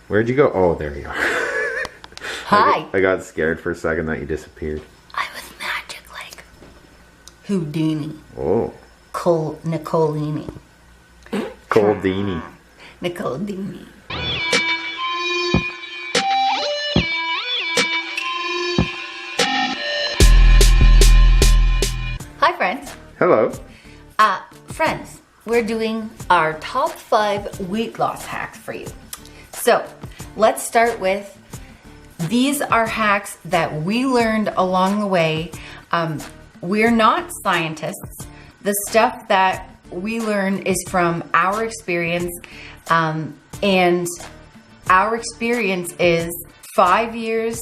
Where'd you go? Oh, there you are. Hi. I got scared for a second that you disappeared. I was magic like Houdini. Oh. Nicolini. Coldini. Nicolini. Hi, friends. Hello. Friends, we're doing our top 5 weight loss hacks for you. So let's start with, these are hacks that we learned along the way. We're not scientists. The stuff that we learn is from our experience, and our experience is 5 years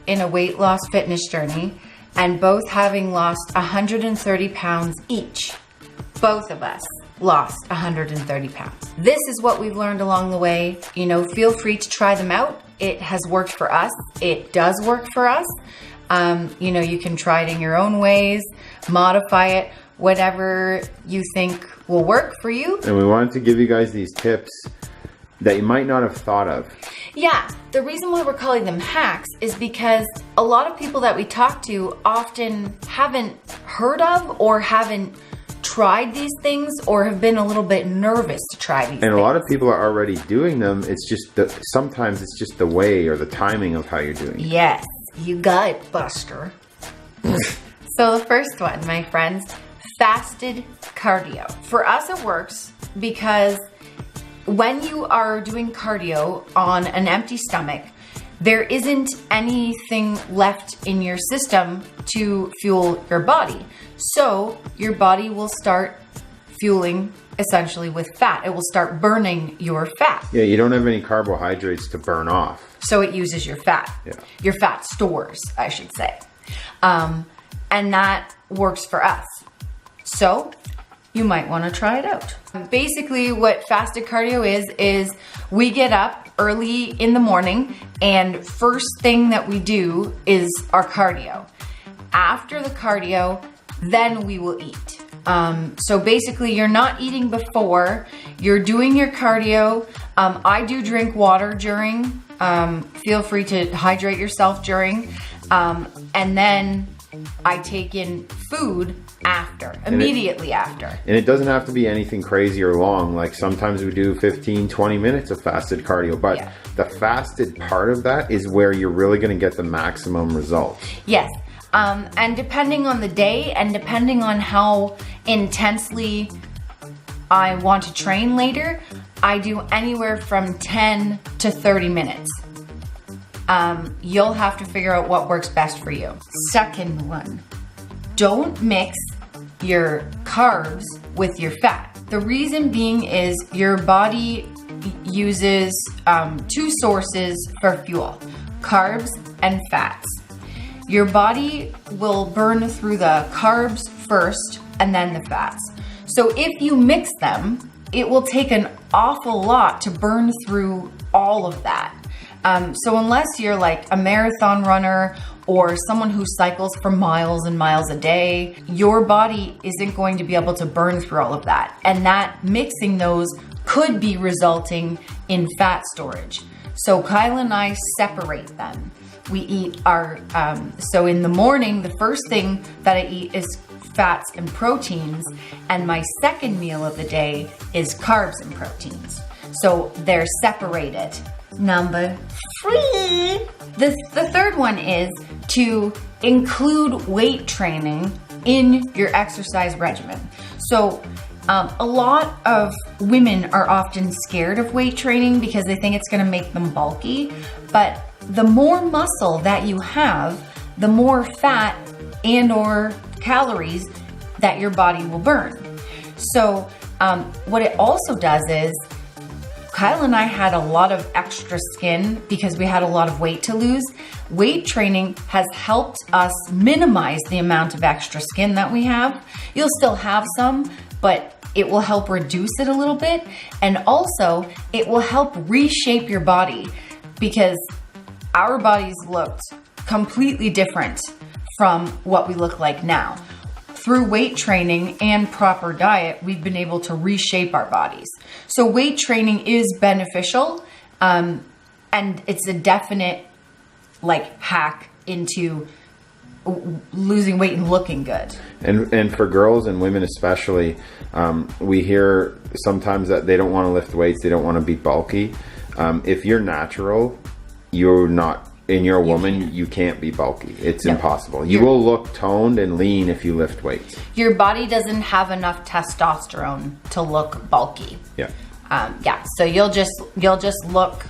in a weight loss fitness journey and both having lost 130 pounds each. Both of us lost 130 pounds. This is what we've learned along the way. You know, feel free to try them out. It has worked for us. It does work for us. You know, you can try it in your own ways, modify it, whatever you think will work for you. And we wanted to give you guys these tips that you might not have thought of. Yeah, the reason why we're calling them hacks is because a lot of people that we talk to often haven't heard of or haven't tried these things or have been a little bit nervous to try these And things. a lot of people are already doing them. It's just sometimes it's just the way or the timing of how you're doing it. Yes, you got it, Buster. So the first one, my friends, fasted cardio. For us, it works because when you are doing cardio on an empty stomach, there isn't anything left in your system to fuel your body. So your body will start fueling essentially with fat. It will start burning your fat. Yeah, you don't have any carbohydrates to burn off. So it uses your fat. Yeah. Your fat stores, I should say. And that works for us. So you might want to try it out. Basically what fasted cardio is we get up early in the morning and first thing that we do is our cardio. After the cardio, then we will eat. So basically you're not eating before, you're doing your cardio. I do drink water during, feel free to hydrate yourself during, and then I take in food after, immediately after. And it doesn't have to be anything crazy or long. Like sometimes we do 15, 20 minutes of fasted cardio, but Yeah. the fasted part of that is where you're really going to get the maximum results. Yes. And depending on the day and depending on how intensely I want to train later, I do anywhere from 10 to 30 minutes. You'll have to figure out what works best for you. Second one, don't mix your carbs with your fat. The reason being is your body uses 2 sources for fuel, carbs and fats. Your body will burn through the carbs first and then the fats. So if you mix them, it will take an awful lot to burn through all of that. So unless you're like a marathon runner or someone who cycles for miles and miles a day, your body isn't going to be able to burn through all of that. And that mixing those could be resulting in fat storage. So Kyle and I separate them. We eat our, so in the morning, the first thing that I eat is fats and proteins, and my second meal of the day is carbs and proteins. So they're separated. Number 3. The third one is to include weight training in your exercise regimen. So a lot of women are often scared of weight training because they think it's going to make them bulky, but the more muscle that you have, the more fat and or calories that your body will burn. So what it also does is, Kyle and I had a lot of extra skin because we had a lot of weight to lose. Weight training has helped us minimize the amount of extra skin that we have. You'll still have some, but it will help reduce it a little bit. And also it will help reshape your body because our bodies looked completely different from what we look like now. Through weight training and proper diet, we've been able to reshape our bodies. So weight training is beneficial. And it's a definite like hack into losing weight and looking good. And for girls and women especially, we hear sometimes that they don't want to lift weights, they don't want to be bulky. If you're natural, you're not, and you're a woman, you can't be bulky. It's impossible. You will look toned and lean if you lift weights. Your body doesn't have enough testosterone to look bulky. Yeah. So you'll just look,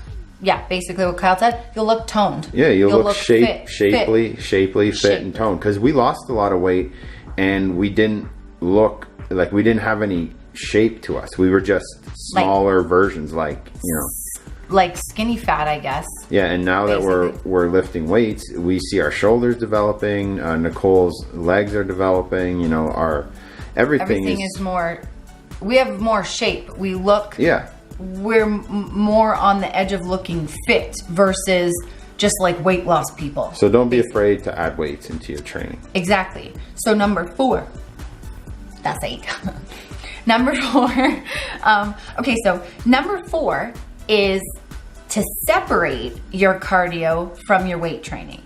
basically what Kyle said, you'll look toned. Yeah, you'll look shapely, fit and toned. Because we lost a lot of weight and we didn't look like, we didn't have any shape to us. We were just smaller versions, like skinny fat, I guess. Yeah, and now basically, that we're lifting weights, we see our shoulders developing, Nicole's legs are developing, our everything is more, we have more shape. We look, we're more on the edge of looking fit versus just like weight loss people. So don't be afraid to add weights into your training. Exactly. So number 4, that's 8. Number 4, so number 4 is to separate your cardio from your weight training.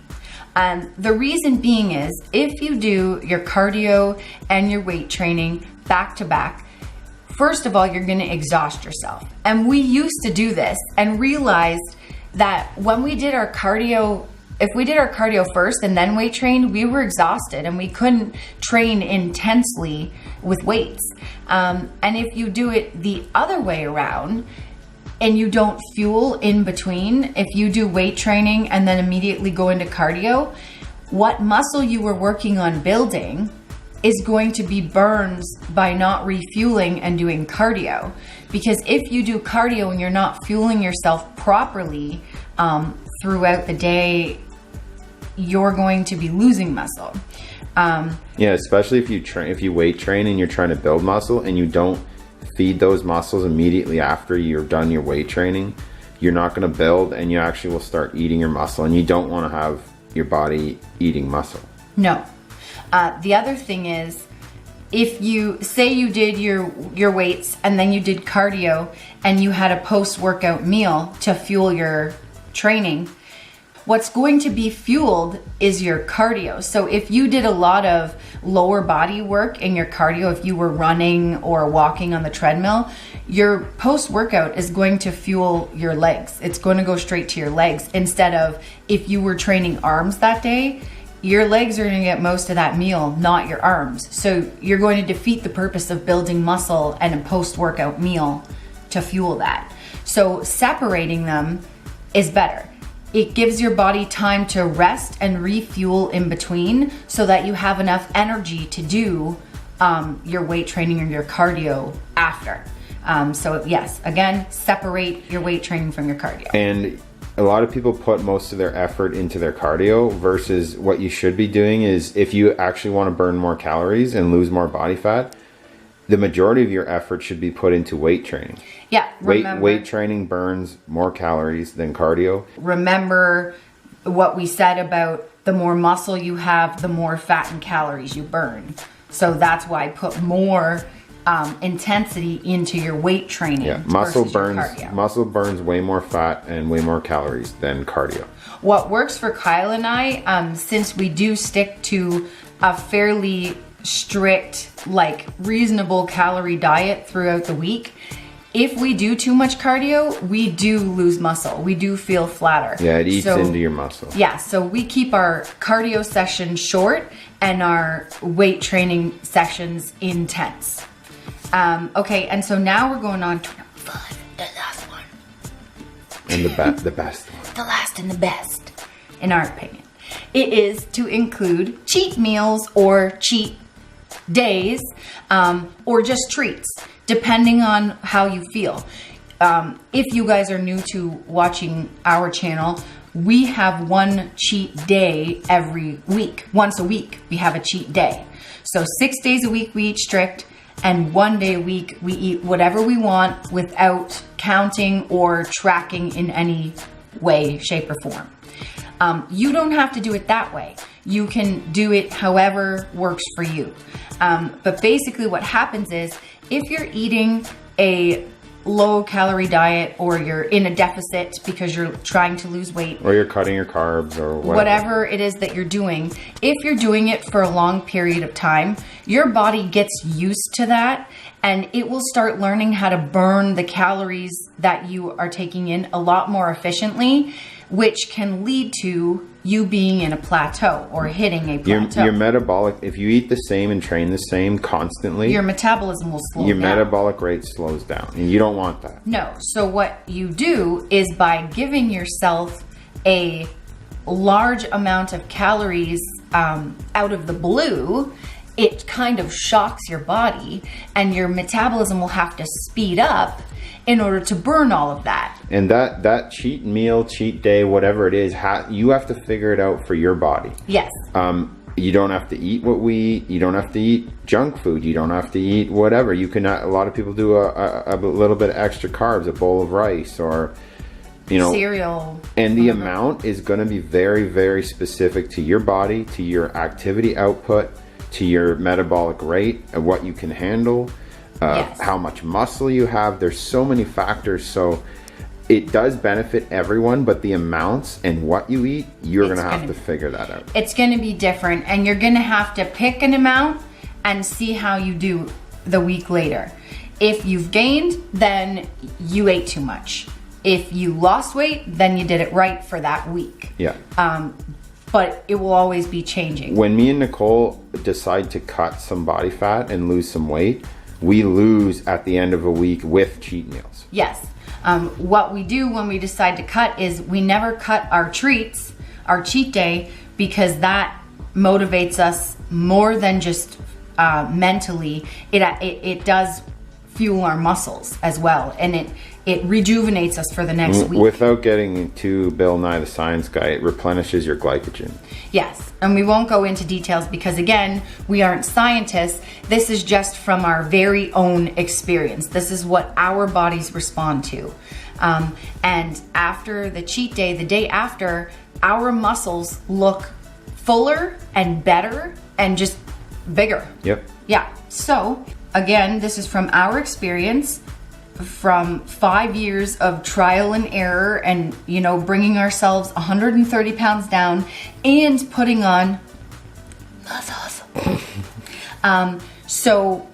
The reason being is if you do your cardio and your weight training back to back, first of all, you're going to exhaust yourself. And we used to do this and realized that when we did our cardio, if we did our cardio first and then weight trained, we were exhausted and we couldn't train intensely with weights. And if you do it the other way around, and you don't fuel in between, if you do weight training and then immediately go into cardio, what muscle you were working on building is going to be burned by not refueling and doing cardio. Because if you do cardio and you're not fueling yourself properly throughout the day, you're going to be losing muscle. Especially if you weight train and you're trying to build muscle and you don't feed those muscles immediately after you're done your weight training, you're not going to build and you actually will start eating your muscle, and you don't want to have your body eating muscle. No. The other thing is, if you say you did your weights and then you did cardio and you had a post-workout meal to fuel your training, what's going to be fueled is your cardio. So if you did a lot of lower body work in your cardio, if you were running or walking on the treadmill, your post-workout is going to fuel your legs. It's going to go straight to your legs, instead of if you were training arms that day, your legs are going to get most of that meal, not your arms. So you're going to defeat the purpose of building muscle and a post-workout meal to fuel that. So separating them is better. It gives your body time to rest and refuel in between so that you have enough energy to do your weight training or your cardio after. So yes, again, separate your weight training from your cardio. And a lot of people put most of their effort into their cardio, versus what you should be doing is, if you actually want to burn more calories and lose more body fat, the majority of your effort should be put into weight training. Yeah, weight training burns more calories than cardio. Remember what we said about the more muscle you have, the more fat and calories you burn. So that's why I put more intensity into your weight training. Yeah, muscle burns way more fat and way more calories than cardio. What works for Kyle and I, since we do stick to a fairly strict, reasonable calorie diet throughout the week, if we do too much cardio, we do lose muscle. We do feel flatter. Yeah, it eats into your muscle. Yeah, so we keep our cardio sessions short and our weight training sessions intense. Okay, and so now we're going on to number 5, the last one. And the best one. The last and the best, in our opinion. It is to include cheat meals or cheat days, or just treats, depending on how you feel. If you guys are new to watching our channel, we have one cheat day every week. Once a week, we have a cheat day. So 6 days a week we eat strict, and 1 day a week we eat whatever we want without counting or tracking in any way, shape, or form. You don't have to do it that way. You can do it however works for you. But basically what happens is, if you're eating a low calorie diet or you're in a deficit because you're trying to lose weight, or you're cutting your carbs or whatever it is that you're doing, if you're doing it for a long period of time, your body gets used to that and it will start learning how to burn the calories that you are taking in a lot more efficiently, which can lead to you being in a plateau or hitting a plateau. Your metabolic, if you eat the same and train the same constantly, your metabolism will slow your down. metabolic rate slows down, and you don't want that. No. So what you do is by giving yourself a large amount of calories out of the blue, it kind of shocks your body and your metabolism will have to speed up in order to burn all of that. And that cheat meal, cheat day, whatever it is, you have to figure it out for your body. Yes. You don't have to eat what we eat. You don't have to eat junk food. You don't have to eat whatever. You can. A lot of people do a little bit of extra carbs, a bowl of rice, or cereal. And the amount is going to be very, very specific to your body, to your activity output, to your metabolic rate, and what you can handle. Yes. How much muscle you have. There's so many factors. So it does benefit everyone, but the amounts and what you eat, you're going to have to figure that out. It's going to be different, and you're going to have to pick an amount and see how you do the week later. If you've gained, then you ate too much. If you lost weight, then you did it right for that week. Yeah. But it will always be changing. When me and Nicole decide to cut some body fat and lose some weight, we lose at the end of a week with cheat meals. Yes. What we do when we decide to cut is we never cut our treats, our cheat day, because that motivates us more than just mentally. It does fuel our muscles as well, and it rejuvenates us for the next week. Without getting to Bill Nye the Science Guy, it replenishes your glycogen. Yes, and we won't go into details because, again, we aren't scientists. This is just from our very own experience. This is what our bodies respond to. And after the cheat day, the day after, our muscles look fuller and better and just bigger. Yep. Yeah. So, again, this is from our experience, from 5 years of trial and error and, bringing ourselves 130 pounds down and putting on muscles. So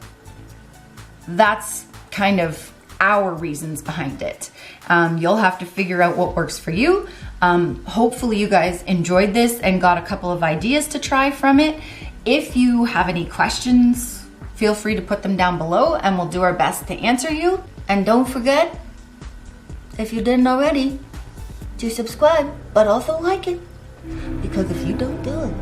that's kind of our reasons behind it. You'll have to figure out what works for you. Hopefully you guys enjoyed this and got a couple of ideas to try from it. If you have any questions, feel free to put them down below and we'll do our best to answer you. And don't forget, if you didn't already, to subscribe, but also like it. Because if you don't do it,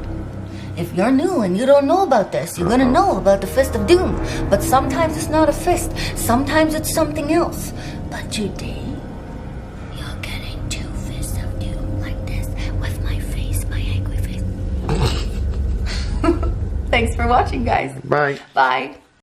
if you're new and you don't know about this, you're gonna know about the Fist of Doom. But sometimes it's not a fist, sometimes it's something else. But today, you're getting 2 Fists of Doom like this with my face, my angry face. Thanks for watching, guys. Bye. Bye.